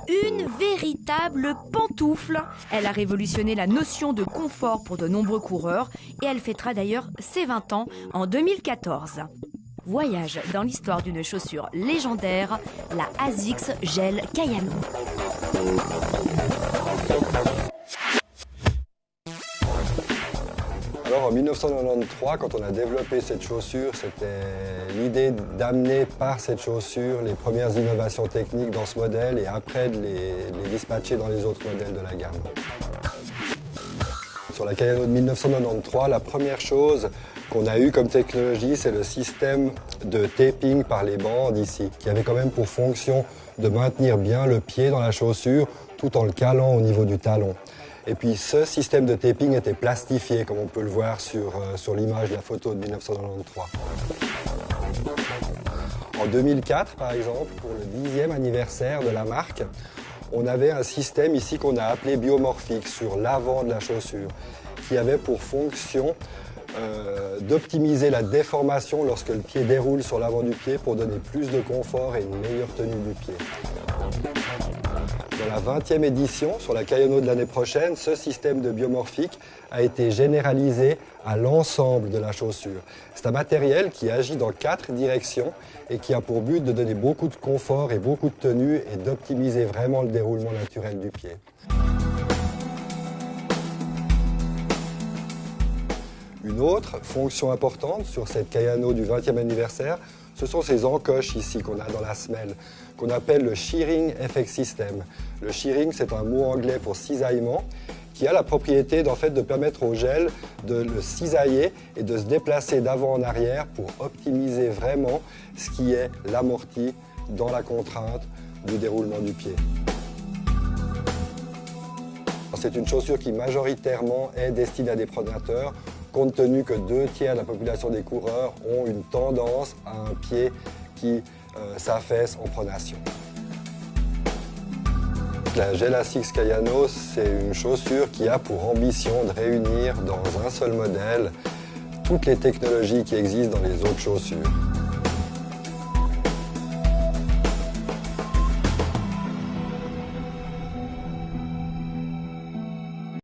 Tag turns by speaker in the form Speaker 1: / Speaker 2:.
Speaker 1: Une véritable pantoufle. Elle a révolutionné la notion de confort pour de nombreux coureurs et elle fêtera d'ailleurs ses 20 ans en 2014. Voyage dans l'histoire d'une chaussure légendaire, la ASICS Gel Kayano.
Speaker 2: Alors en 1993, quand on a développé cette chaussure, c'était l'idée d'amener par cette chaussure les premières innovations techniques dans ce modèle et après de les dispatcher dans les autres modèles de la gamme. Sur la Kayano de 1993, la première chose qu'on a eue comme technologie, c'est le système de taping par les bandes ici, qui avait quand même pour fonction de maintenir bien le pied dans la chaussure tout en le calant au niveau du talon. Et puis ce système de taping était plastifié, comme on peut le voir sur l'image de la photo de 1993. En 2004, par exemple, pour le 10e anniversaire de la marque, on avait un système ici qu'on a appelé biomorphique sur l'avant de la chaussure, qui avait pour fonction d'optimiser la déformation lorsque le pied déroule sur l'avant du pied pour donner plus de confort et une meilleure tenue du pied. Dans la 20e édition, sur la Kayano de l'année prochaine, ce système de biomorphique a été généralisé à l'ensemble de la chaussure. C'est un matériel qui agit dans 4 directions et qui a pour but de donner beaucoup de confort et beaucoup de tenue et d'optimiser vraiment le déroulement naturel du pied. Une autre fonction importante sur cette Kayano du 20e anniversaire, ce sont ces encoches ici qu'on a dans la semelle, qu'on appelle le Shearing Effect System. Le shearing, c'est un mot anglais pour cisaillement, qui a la propriété de permettre au gel de le cisailler et de se déplacer d'avant en arrière pour optimiser vraiment ce qui est l'amorti dans la contrainte du déroulement du pied. C'est une chaussure qui majoritairement est destinée à des pronateurs, compte tenu que 2/3 de la population des coureurs ont une tendance à un pied qui s'affaisse en pronation. La Gel ASICS Kayano, c'est une chaussure qui a pour ambition de réunir dans un seul modèle toutes les technologies qui existent dans les autres chaussures.